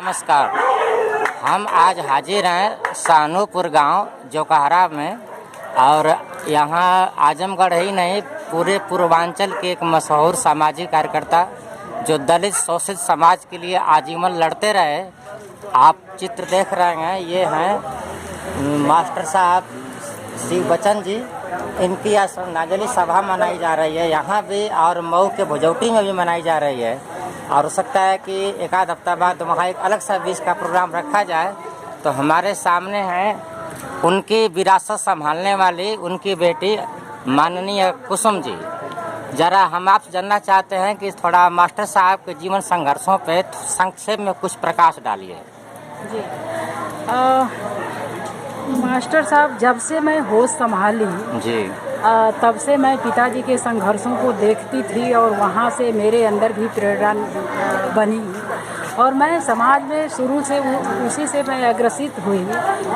नमस्कार। हम आज हाजिर हैं सानूपुर गांव जोकहरा में, और यहाँ आजमगढ़ ही नहीं पूरे पूर्वांचल के एक मशहूर सामाजिक कार्यकर्ता जो दलित शोषित समाज के लिए आजीवन लड़ते रहे। आप चित्र देख रहे हैं, ये हैं मास्टर साहब शिव बच्चन जी। इनकी श्रद्धांजलि सभा मनाई जा रही है यहाँ भी, और मऊ के भुजौटी में भी मनाई जा रही है। और हो सकता है कि एक आध हफ्ता बाद वहाँ एक अलग सा बीच का प्रोग्राम रखा जाए। तो हमारे सामने हैं उनकी विरासत संभालने वाली उनकी बेटी माननीय कुसुम जी। ज़रा हम आपसे जानना चाहते हैं कि थोड़ा मास्टर साहब के जीवन संघर्षों पे संक्षेप में कुछ प्रकाश डालिए। जी मास्टर साहब, जब से मैं होश संभाली जी तब से मैं पिताजी के संघर्षों को देखती थी, और वहाँ से मेरे अंदर भी प्रेरणा बनी, और मैं समाज में शुरू से उसी से मैं अग्रसित हुई।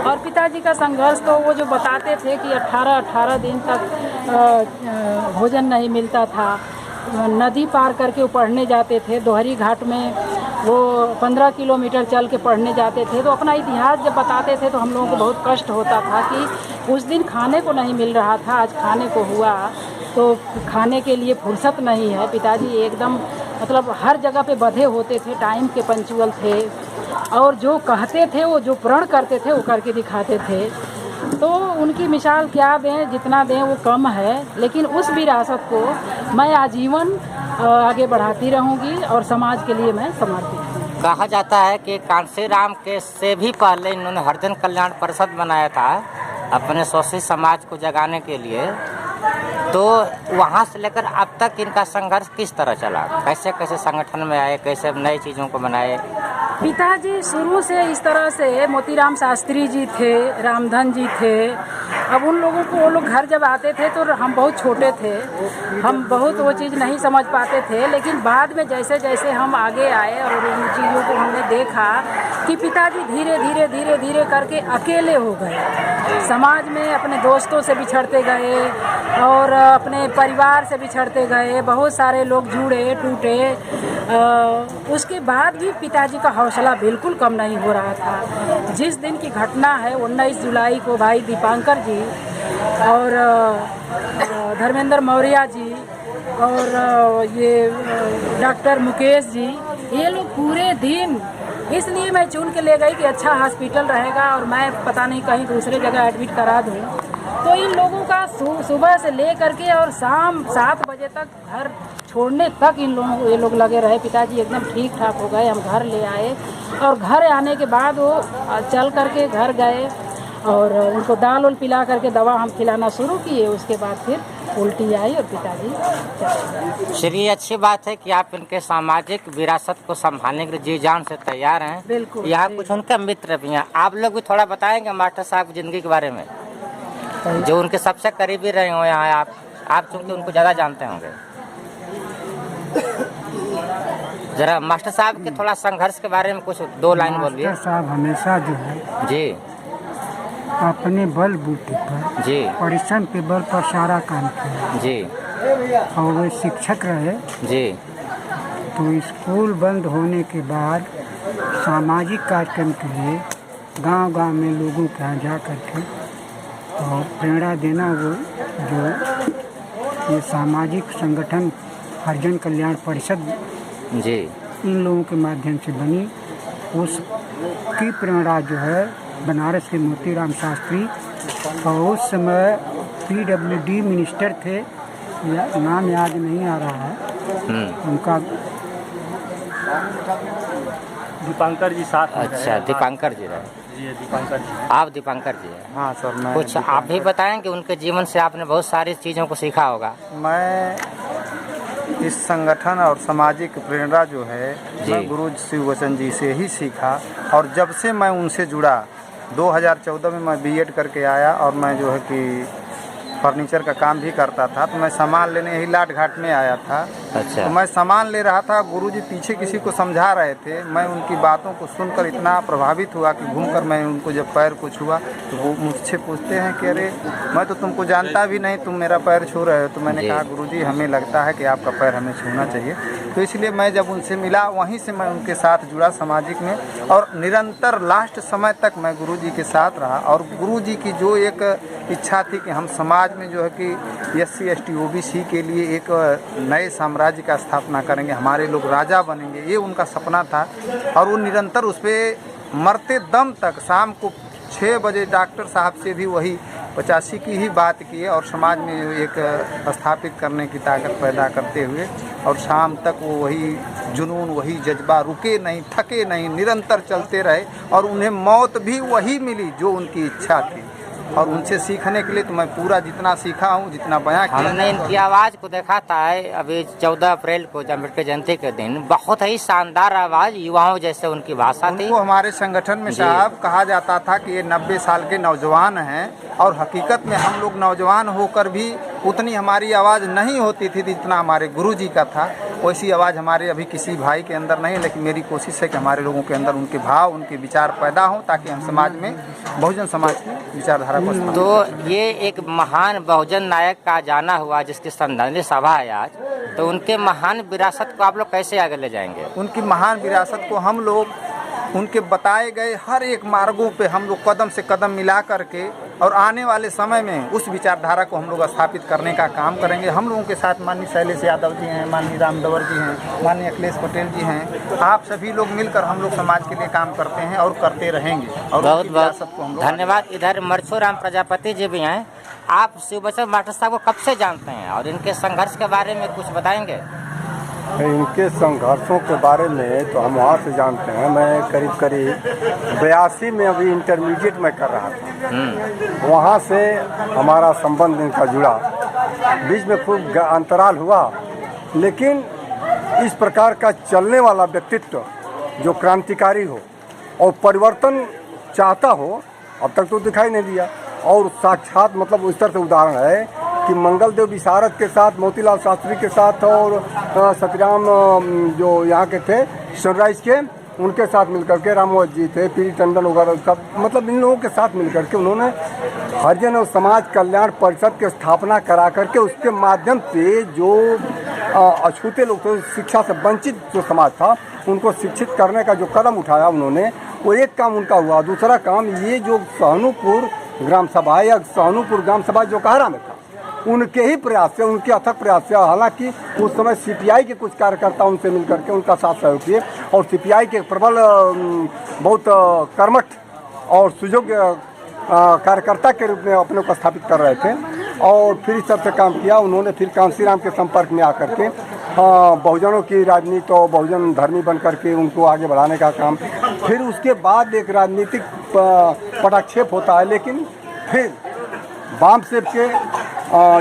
और पिताजी का संघर्ष तो वो जो बताते थे कि 18 दिन तक भोजन नहीं मिलता था, नदी पार करके वो पढ़ने जाते थे। दोहरी घाट में वो 15 किलोमीटर चल के पढ़ने जाते थे। तो अपना इतिहास जब बताते थे तो हम लोगों को बहुत कष्ट होता था कि उस दिन खाने को नहीं मिल रहा था, आज खाने को हुआ, तो खाने के लिए फुर्सत नहीं है। पिताजी एकदम मतलब हर जगह पे बंधे होते थे, टाइम के पंचुअल थे, और जो कहते थे वो जो प्रण करते थे वो करके दिखाते थे। तो उनकी मिसाल क्या दें, जितना दें वो कम है, लेकिन उस विरासत को मैं आजीवन आगे बढ़ाती रहूंगी और समाज के लिए मैं समर्पित हूँ। कहा जाता है कि कांशीराम के से भी पहले इन्होंने हरिजन कल्याण परिषद बनाया था अपने शोषित समाज को जगाने के लिए। तो वहाँ से लेकर अब तक इनका संघर्ष किस तरह चला, कैसे कैसे संगठन में आए, कैसे नई चीज़ों को बनाए? पिताजी शुरू से इस तरह से, मोतीराम शास्त्री जी थे, रामधन जी थे। अब उन लोगों को, वो लोग घर जब आते थे तो हम बहुत छोटे थे, हम बहुत वो चीज़ नहीं समझ पाते थे। लेकिन बाद में जैसे जैसे हम आगे आए और उन चीज़ों को हमने देखा कि पिताजी धीरे धीरे धीरे धीरे करके अकेले हो गए, समाज में अपने दोस्तों से बिछड़ते गए और अपने परिवार से बिछड़ते गए। बहुत सारे लोग जुड़े टूटे। उसके बाद भी पिताजी का हौसला बिल्कुल कम नहीं हो रहा था। जिस दिन की घटना है 19 जुलाई को भाई दीपांकर जी और धर्मेंद्र मौर्य जी और ये डॉक्टर मुकेश जी, ये लोग पूरे दिन, इसलिए मैं चुन के ले गई कि अच्छा हॉस्पिटल रहेगा और मैं पता नहीं कहीं दूसरे जगह एडमिट करा दूँ। तो इन लोगों का सुबह से ले करके और शाम 7 बजे तक घर छोड़ने तक ये लोग लगे रहे। पिताजी एकदम ठीक ठाक हो गए, हम घर ले आए, और घर आने के बाद वो चल करके घर गए और उनको दाल उल पिला करके दवा हम खिलाना शुरू किए। उसके बाद फिर उल्टी आई और पिताजी चले गए। चलिए, अच्छी बात है कि आप इनके सामाजिक विरासत को संभालने के लिए जी जान से तैयार हैं। बिल्कुल। यहाँ कुछ उनके मित्र भी हैं, आप लोग भी थोड़ा बताएंगे मास्टर साहब की ज़िंदगी के बारे में, जो उनके सबसे करीबी रहे हो यहाँ। आप चूँकि उनको ज़्यादा जानते होंगे, जरा मास्टर साहब के थोड़ा संघर्ष के बारे में कुछ 2 लाइन बोलिए। मास्टर साहब हमेशा जो है जी अपने बल बूते पर, जी परिश्रम के बल पर सारा काम किया जी, और वे शिक्षक रहे। जी तो स्कूल बंद होने के बाद सामाजिक कार्यक्रम के लिए गांव-गांव में लोगों के यहाँ जा करके और प्रेरणा देना, वो जो ये सामाजिक संगठन हरिजन कल्याण परिषद जी इन लोगों के माध्यम से बनी, उसकी प्रेरणा जो है बनारस के मोतीराम शास्त्री, और उस समय PWD मिनिस्टर थे, नाम याद नहीं आ रहा है उनका। दीपांकर जी साथ। अच्छा, दीपांकर जी रहे। जी दीपांकर जी। आप दीपांकर जी हैं? हाँ सर, मैं कुछ आप भी बताएं कि उनके जीवन से आपने बहुत सारी चीज़ों को सीखा होगा। मैं इस संगठन और सामाजिक प्रेरणा जो है मैं गुरु शिव बच्चन जी से ही सीखा, और जब से मैं उनसे जुड़ा 2014 में मैं B.Ed करके आया, और मैं जो है कि फर्नीचर का काम भी करता था। तो मैं सामान लेने ही लाट घाट में आया था, अच्छा। तो मैं सामान ले रहा था, गुरुजी पीछे किसी को समझा रहे थे। मैं उनकी बातों को सुनकर इतना प्रभावित हुआ कि घूमकर मैं उनको जब पैर को छुआ तो वो मुझसे पूछते हैं कि अरे मैं तो तुमको जानता भी नहीं, तुम मेरा पैर छू रहे हो। तो मैंने जी। कहा गुरुजी हमें लगता है कि आपका पैर हमें छूना चाहिए। तो इसलिए मैं जब उनसे मिला वहीं से मैं उनके साथ जुड़ा सामाजिक में, और निरंतर लास्ट समय तक मैं गुरुजी के साथ रहा। और गुरुजी की जो एक इच्छा थी कि हम समाज में जो है कि SC ST OBC के लिए एक नए साम्राज्य का स्थापना करेंगे, हमारे लोग राजा बनेंगे, ये उनका सपना था। और वो निरंतर उस पर मरते दम तक, शाम को 6 बजे डॉक्टर साहब से भी वही 85 की ही बात की और समाज में एक स्थापित करने की ताकत पैदा करते हुए, और शाम तक वो वही जुनून, वही जज्बा, रुके नहीं, थके नहीं, निरंतर चलते रहे। और उन्हें मौत भी वही मिली जो उनकी इच्छा थी। और उनसे सीखने के लिए तो मैं पूरा जितना सीखा हूँ, जितना बयां किया। हमने इनकी आवाज़ को देखा था अभी 14 अप्रैल को अम्बेडकर जयंती के दिन, बहुत ही शानदार आवाज़, युवाओं जैसे उनकी भाषा थी। उनको हमारे संगठन में साहब कहा जाता था कि ये 90 साल के नौजवान हैं, और हकीकत में हम लोग नौजवान होकर भी उतनी हमारी आवाज़ नहीं होती थी जितना हमारे गुरुजी का था। वैसी आवाज़ हमारे अभी किसी भाई के अंदर नहीं, लेकिन मेरी कोशिश है कि हमारे लोगों के अंदर उनके भाव, उनके विचार पैदा हों, ताकि हम समाज में बहुजन समाज की विचारधारा को स्थापित तो ये एक महान बहुजन नायक का जाना हुआ जिसकी श्रद्धांजलि सभा है आज, तो उनके महान विरासत को आप लोग कैसे आगे ले जाएंगे? उनकी महान विरासत को हम लोग उनके बताए गए हर एक मार्गों पे हम लोग कदम से कदम मिला करके, और आने वाले समय में उस विचारधारा को हम लोग स्थापित करने का काम करेंगे। हम लोगों के साथ माननीय शैलेश यादव जी हैं, माननीय राम दवर जी हैं, माननीय अखिलेश पटेल जी हैं। आप सभी लोग मिलकर हम लोग समाज के लिए काम करते हैं और करते रहेंगे। और बहुत उनकी विरासत को हम बहुत लोग धन्यवाद। इधर मरछू राम प्रजापति जी भी हैं। आप शिव बच्चन मास्टर साहब को कब से जानते हैं और इनके संघर्ष के बारे में कुछ बताएंगे? इनके संघर्षों के बारे में तो हम वहाँ से जानते हैं। मैं करीब 82 में अभी इंटरमीडिएट में कर रहा था, वहाँ से हमारा संबंध इनका जुड़ा। बीच में खूब अंतराल हुआ, लेकिन इस प्रकार का चलने वाला व्यक्तित्व जो क्रांतिकारी हो और परिवर्तन चाहता हो, अब तक तो दिखाई नहीं दिया। और साक्षात मतलब उस तरह से उदाहरण है कि मंगल देव विशारद के साथ, मोतीलाल शास्त्री के साथ, और सत्यराम जो यहाँ के थे सनराइज के, उनके साथ मिलकर के, रामवत जी थे, पी टंडन वगैरह सब, मतलब इन लोगों के साथ मिलकर के उन्होंने हरिजन और समाज कल्याण परिषद की स्थापना करा करके उसके माध्यम से जो अछूते लोग थे, शिक्षा से वंचित जो समाज था, उनको शिक्षित करने का जो कदम उठाया उन्होंने, वो एक काम उनका हुआ। दूसरा काम ये जो सहनूपुर ग्राम सभा या सहनूपुर ग्राम सभा जो कहरा में था, उनके ही प्रयास से, उनके अथक प्रयास से, हालांकि उस समय CPI के कुछ कार्यकर्ता उनसे मिलकर के उनका साथ सहयोग किए, और CPI के प्रबल बहुत कर्मठ और सुयोग्य कार्यकर्ता के रूप में अपने को स्थापित कर रहे थे। और फिर इस तरह से काम किया उन्होंने। फिर कांसीराम के संपर्क में आकर के बहुजनों की राजनीति और बहुजन धर्मी बन करके उनको आगे बढ़ाने का काम। फिर उसके बाद एक राजनीतिक पटाक्षेप होता है, लेकिन फिर वाम सेब के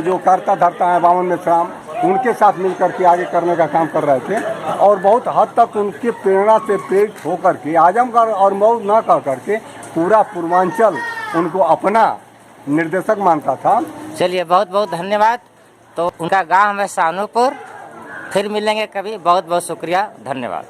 जो कर्ता धर्ता हैं वामन मिश्राम, उनके साथ मिलकर के आगे करने का काम कर रहे थे। और बहुत हद तक उनकी प्रेरणा से प्रेरित होकर के आजमगढ़ और मऊ न कर करके पूरा पूर्वांचल उनको अपना निर्देशक मानता था। चलिए, बहुत बहुत धन्यवाद। तो उनका गांव है सानूपुर। फिर मिलेंगे कभी। बहुत बहुत शुक्रिया, धन्यवाद।